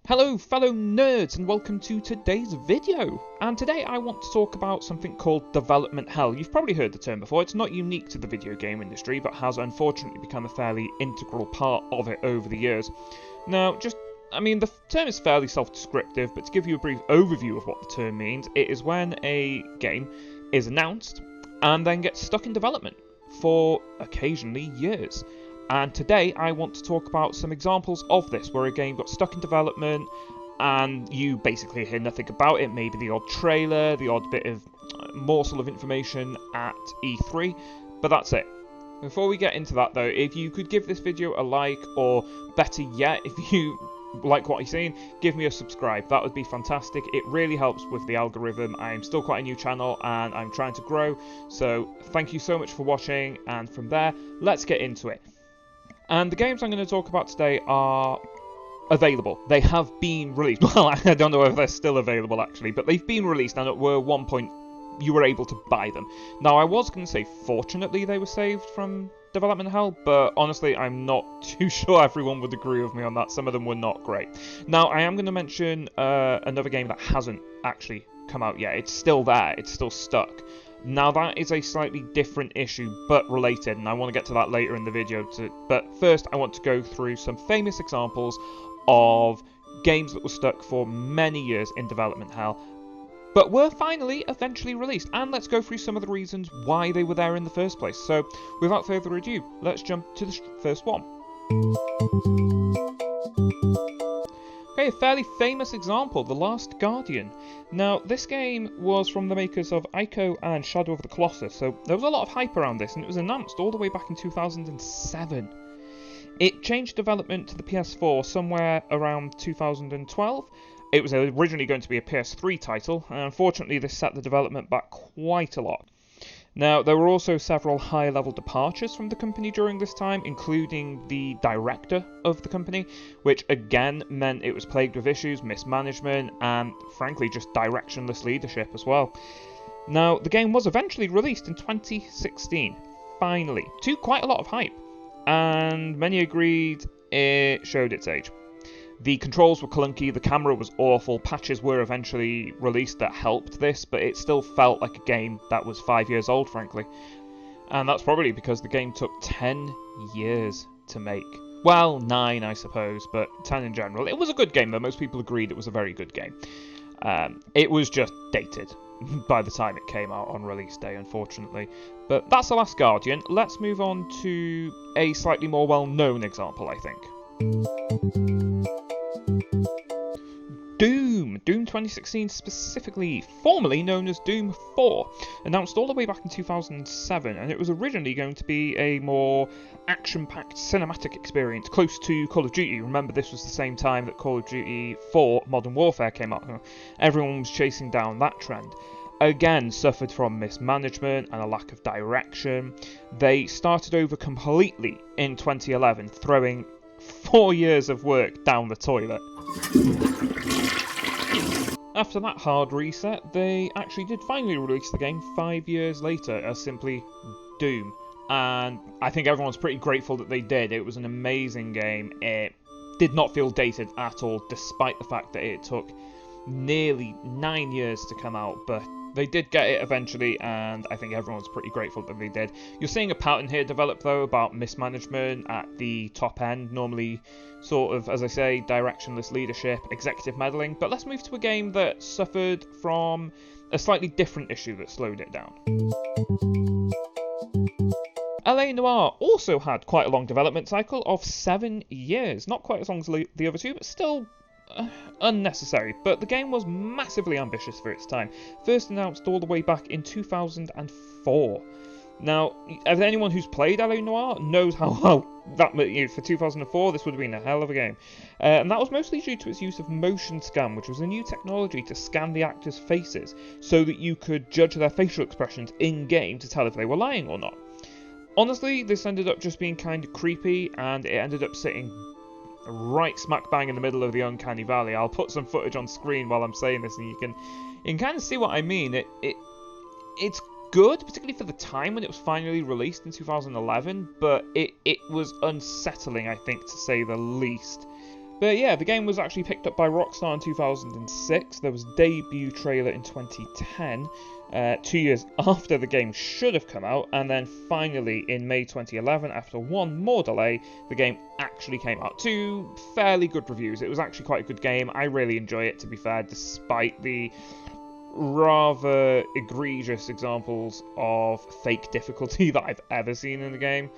Hello fellow nerds and welcome to today's video. And today I want to talk about something called development hell. You've probably heard the term before. It's not unique to the video game industry but has unfortunately become a fairly integral part of it over the years. Now the term is fairly self-descriptive, but to give you a brief overview of what the term means, it is when a game is announced and then gets stuck in development for occasionally years. And today I want to talk about some examples of this, where a game got stuck in development and you basically hear nothing about it, maybe the odd trailer, the odd bit of morsel of information at E3, but that's it. Before we get into that though, if you could give this video a like, or better yet, if you like what you're seeing, give me a subscribe. That would be fantastic. It really helps with the algorithm. I'm still quite a new channel and I'm trying to grow, so thank you so much for watching, and from there, let's get into it. And the games I'm going to talk about today are available. They have been released. Well, I don't know if they're still available actually, but they've been released, and at one point you were able to buy them. Now, I was going to say fortunately they were saved from development hell, but honestly I'm not too sure everyone would agree with me on that. Some of them were not great. Now, I am going to mention another game that hasn't actually come out yet. It's still there. It's still stuck. Now, that is a slightly different issue, but related, and I want to get to that later in the video. But first, I want to go through some famous examples of games that were stuck for many years in development hell, but were finally eventually released. And let's go through some of the reasons why they were there in the first place. So, without further ado, let's jump to the first one. Okay, a fairly famous example, The Last Guardian. Now, this game was from the makers of Ico and Shadow of the Colossus, so there was a lot of hype around this, and it was announced all the way back in 2007. It changed development to the PS4 somewhere around 2012. It was originally going to be a PS3 title, and unfortunately this set the development back quite a lot. Now, there were also several high-level departures from the company during this time, including the director of the company, which again meant it was plagued with issues, mismanagement, and frankly just directionless leadership as well. Now, the game was eventually released in 2016, finally, to quite a lot of hype, and many agreed it showed its age. The controls were clunky, the camera was awful, patches were eventually released that helped this, but it still felt like a game that was 5 years old, frankly. And that's probably because the game took 10 years to make. Well, 9 I suppose, but 10 in general. It was a good game though, most people agreed it was a very good game. It was just dated by the time it came out on release day, unfortunately. But that's The Last Guardian. Let's move on to a slightly more well-known example, I think. Doom 2016 specifically, formerly known as Doom 4, announced all the way back in 2007, and it was originally going to be a more action-packed cinematic experience, close to Call of Duty. Remember, this was the same time that Call of Duty 4 Modern Warfare came out. Everyone was chasing down that trend. Again, suffered from mismanagement and a lack of direction. They started over completely in 2011, throwing 4 years of work down the toilet. After that hard reset, they actually did finally release the game 5 years later as simply Doom. And I think everyone's pretty grateful that they did. It was an amazing game. It did not feel dated at all, despite the fact that it took nearly 9 years to come out. But they did get it eventually, and I think everyone's pretty grateful that they did. You're seeing a pattern here develop, though, about mismanagement at the top end. Normally, sort of, as I say, directionless leadership, executive meddling. But let's move to a game that suffered from a slightly different issue that slowed it down. Noire also had quite a long development cycle of 7 years. Not quite as long as the other two, but still unnecessary. But the game was massively ambitious for its time. First announced all the way back in 2004. Now, anyone who's played LA Noire knows how that, for 2004, this would have been a hell of a game. And that was mostly due to its use of motion scan, which was a new technology to scan the actors' faces so that you could judge their facial expressions in-game to tell if they were lying or not. Honestly, this ended up just being kind of creepy, and it ended up sitting right smack bang in the middle of the uncanny valley. I'll put some footage on screen while I'm saying this, and you can kind of see what I mean. It's good, particularly for the time when it was finally released in 2011, but it was unsettling, I think, to say the least. But yeah, the game was actually picked up by Rockstar in 2006. There was a debut trailer in 2010, 2 years after the game should have come out, and then finally in May 2011, after one more delay, the game actually came out to fairly good reviews. It was actually quite a good game. I really enjoy it, to be fair, despite the rather egregious examples of fake difficulty that I've ever seen in the game.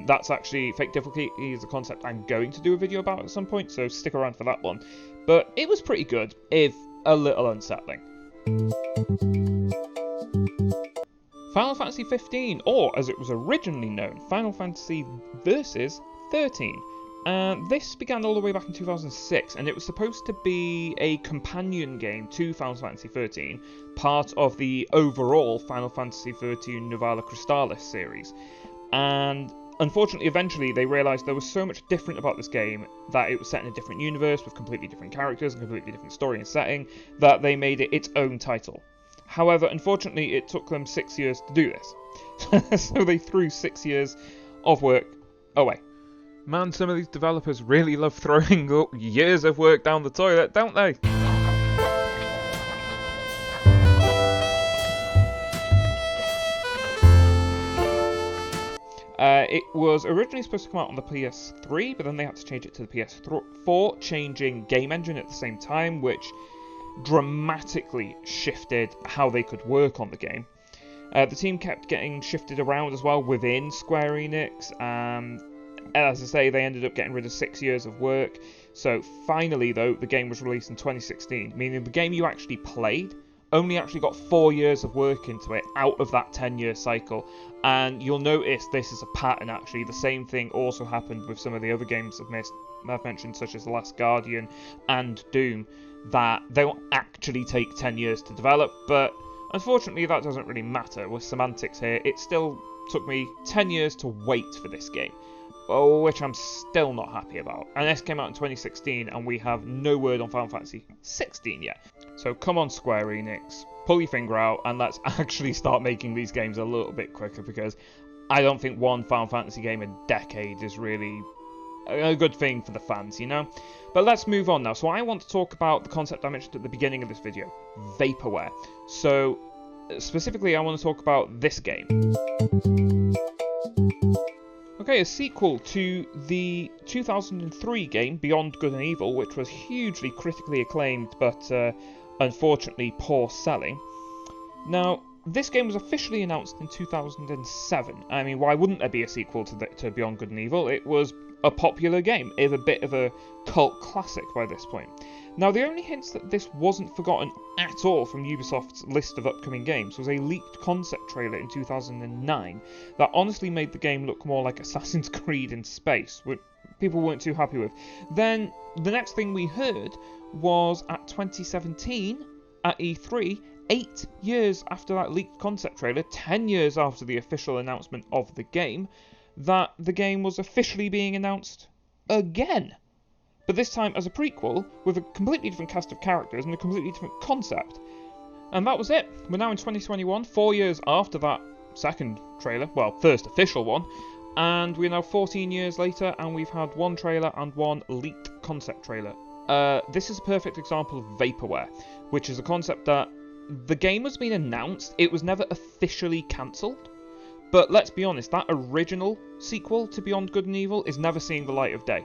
That's actually, fake difficulty is a concept I'm going to do a video about at some point, so stick around for that one. But it was pretty good, if a little unsettling. Final Fantasy 15, or as it was originally known, Final Fantasy Versus 13. This began all the way back in 2006, and it was supposed to be a companion game to Final Fantasy 13, part of the overall Final Fantasy 13 Novella Crystallis series. And unfortunately, eventually, they realised there was so much different about this game that it was set in a different universe with completely different characters and completely different story and setting, that they made it its own title. However, unfortunately, it took them 6 years to do this. So they threw 6 years of work away. Man, some of these developers really love throwing years of work down the toilet, don't they? It was originally supposed to come out on the PS3, but then they had to change it to the PS4, changing game engine at the same time, which dramatically shifted how they could work on the game. The team kept getting shifted around as well within Square Enix, and as I say, they ended up getting rid of 6 years of work. So finally, though, the game was released in 2016, meaning the game you actually played only actually got 4 years of work into it out of that 10-year cycle. And you'll notice this is a pattern, actually. The same thing also happened with some of the other games I've mentioned, such as The Last Guardian and Doom, that they will actually take 10 years to develop, but unfortunately that doesn't really matter. With semantics here, it still took me 10 years to wait for this game, which I'm still not happy about. And this came out in 2016, and we have no word on Final Fantasy 16 yet. So come on, Square Enix, pull your finger out and let's actually start making these games a little bit quicker, because I don't think one Final Fantasy game a decade is really a good thing for the fans, you know? But let's move on now. So I want to talk about the concept I mentioned at the beginning of this video, vaporware. So specifically, I want to talk about this game. Okay, a sequel to the 2003 game Beyond Good and Evil, which was hugely critically acclaimed, but unfortunately poor selling. Now, this game was officially announced in 2007. I mean, why wouldn't there be a sequel to Beyond Good and Evil? It was a popular game, it was a bit of a cult classic by this point. Now, the only hints that this wasn't forgotten at all from Ubisoft's list of upcoming games was a leaked concept trailer in 2009 that honestly made the game look more like Assassin's Creed in space, which people weren't too happy with. Then, the next thing we heard was at 2017, at E3, 8 years after that leaked concept trailer, 10 years after the official announcement of the game, that the game was officially being announced again. But this time as a prequel, with a completely different cast of characters and a completely different concept. And that was it. We're now in 2021, 4 years after that second trailer, well, first official one, and we're now 14 years later, and we've had one trailer and one leaked concept trailer. This is a perfect example of vaporware, which is a concept that the game has been announced, it was never officially cancelled. But let's be honest, that original sequel to Beyond Good and Evil is never seeing the light of day.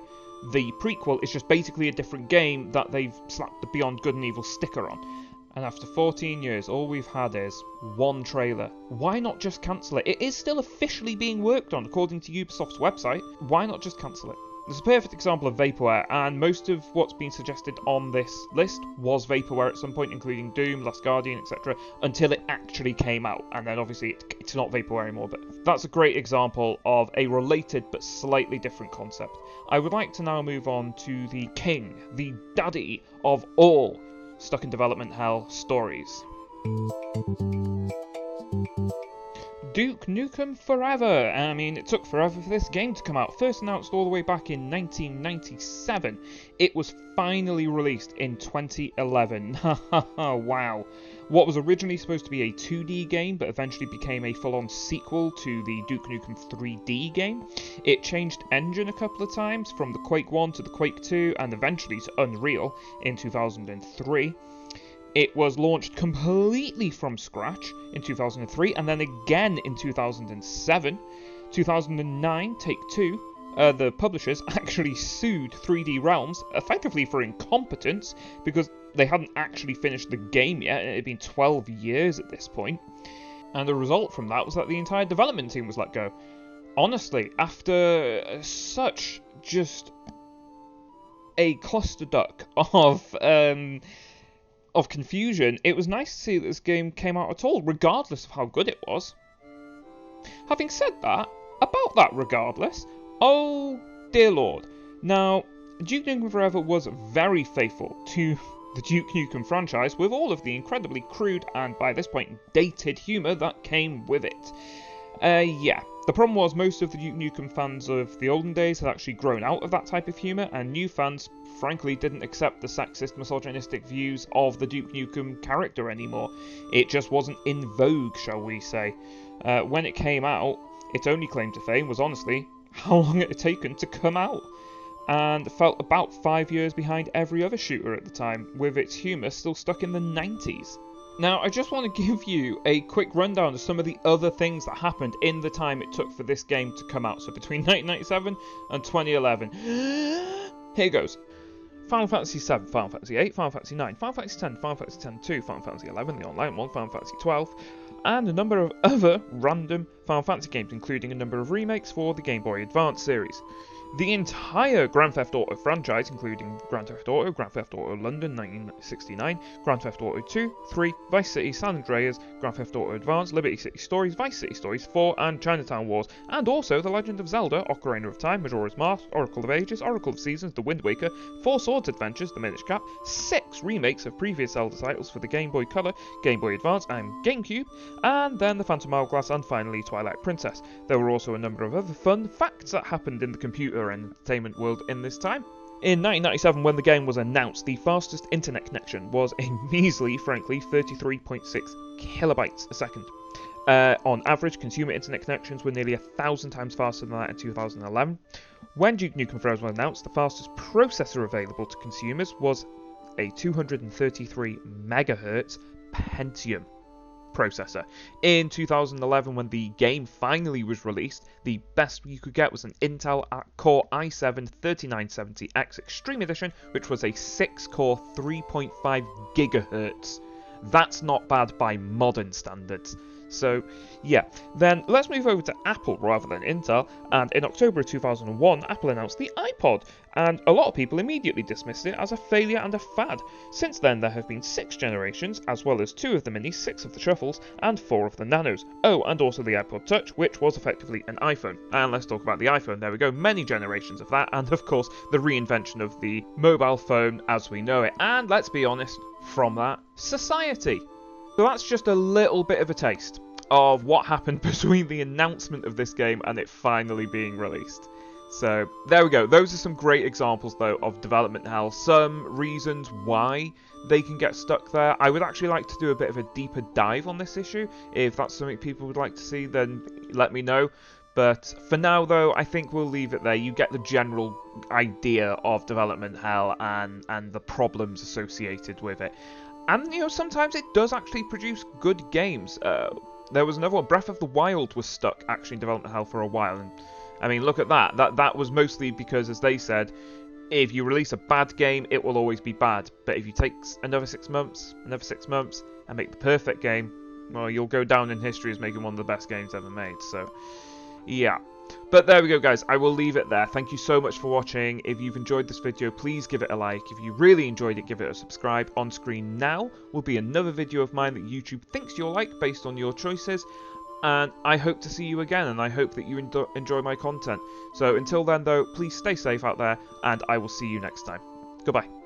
The prequel is just basically a different game that they've slapped the Beyond Good and Evil sticker on. And after 14 years, all we've had is one trailer. Why not just cancel it? It is still officially being worked on, according to Ubisoft's website. Why not just cancel it? It's a perfect example of vaporware, and most of what's been suggested on this list was vaporware at some point, including Doom, Last Guardian, etc., until it actually came out, and then obviously it's not vaporware anymore, but that's a great example of a related but slightly different concept. I would like to now move on to the king, the daddy of all stuck in development hell stories. Duke Nukem Forever. I mean, it took forever for this game to come out. First announced all the way back in 1997. It was finally released in 2011. Wow. What was originally supposed to be a 2D game, but eventually became a full-on sequel to the Duke Nukem 3D game. It changed engine a couple of times, from the Quake 1 to the Quake 2, and eventually to Unreal in 2003. It was launched completely from scratch in 2003, and then again in 2007. 2009, Take-Two, the publishers, actually sued 3D Realms, effectively for incompetence, because they hadn't actually finished the game yet, and it had been 12 years at this point. And the result from that was that the entire development team was let go. Honestly, after such just a clusterduck of confusion, it was nice to see that this game came out at all, regardless of how good it was. Having said that, about that regardless, oh dear lord. Now, Duke Nukem Forever was very faithful to the Duke Nukem franchise, with all of the incredibly crude and, by this point, dated humour that came with it. Yeah. The problem was most of the Duke Nukem fans of the olden days had actually grown out of that type of humour, and new fans, frankly, didn't accept the sexist, misogynistic views of the Duke Nukem character anymore. It just wasn't in vogue, shall we say. When it came out, its only claim to fame was, honestly, how long it had taken to come out, and felt about 5 years behind every other shooter at the time, with its humour still stuck in the 90s. Now, I just want to give you a quick rundown of some of the other things that happened in the time it took for this game to come out, so between 1997 and 2011. Here goes. Final Fantasy VII, Final Fantasy VIII, Final Fantasy IX, Final Fantasy X, Final Fantasy X-2, Final Fantasy XI, the online one, Final Fantasy XII, and a number of other random Final Fantasy games, including a number of remakes for the Game Boy Advance series. The entire Grand Theft Auto franchise, including Grand Theft Auto London 1969, Grand Theft Auto 2, 3, Vice City, San Andreas, Grand Theft Auto Advance, Liberty City Stories, Vice City Stories 4, and Chinatown Wars, and also The Legend of Zelda, Ocarina of Time, Majora's Mask, Oracle of Ages, Oracle of Seasons, The Wind Waker, 4 Swords Adventures, The Minish Cap, 6 remakes of previous Zelda titles for the Game Boy Color, Game Boy Advance, and GameCube, and then The Phantom Hourglass, and finally Twilight Princess. There were also a number of other fun facts that happened in the computer and entertainment world in this time. In 1997, when the game was announced, the fastest internet connection was a measly, frankly, 33.6 kilobytes a second. On average, consumer internet connections were nearly 1,000 times faster than that in 2011. When Duke Nukem Forever was announced, the fastest processor available to consumers was a 233 MHz Pentium processor. In 2011, when the game finally was released, the best you could get was an Intel Core i7-3970X Extreme Edition, which was a 6-core 3.5 GHz. That's not bad by modern standards. So, yeah. Then let's move over to Apple rather than Intel, and in October of 2001, Apple announced the iPod, and a lot of people immediately dismissed it as a failure and a fad. Since then, there have been 6 generations, as well as 2 of the Minis, 6 of the Shuffles, and 4 of the Nanos. Oh, and also the iPod Touch, which was effectively an iPhone. And let's talk about the iPhone. There we go, many generations of that, and of course, the reinvention of the mobile phone as we know it. And let's be honest, from that, society. So that's just a little bit of a taste of what happened between the announcement of this game and it finally being released. So, there we go. Those are some great examples, though, of development hell. Some reasons why they can get stuck there. I would actually like to do a bit of a deeper dive on this issue. If that's something people would like to see, then let me know. But for now, though, I think we'll leave it there. You get the general idea of development hell and the problems associated with it. And, you know, sometimes it does actually produce good games. There was another one, Breath of the Wild was stuck, actually, in development hell for a while. And, I mean, look at that. That was mostly because, as they said, if you release a bad game, it will always be bad. But if you take another 6 months, and make the perfect game, well, you'll go down in history as making one of the best games ever made. So, yeah. But there we go, guys. I will leave it there. Thank you so much for watching. If you've enjoyed this video, please give it a like. If you really enjoyed it, give it a subscribe. On screen now will be another video of mine that YouTube thinks you'll like based on your choices. And I hope to see you again, and I hope that you enjoy my content. So until then, though, please stay safe out there, and I will see you next time. Goodbye.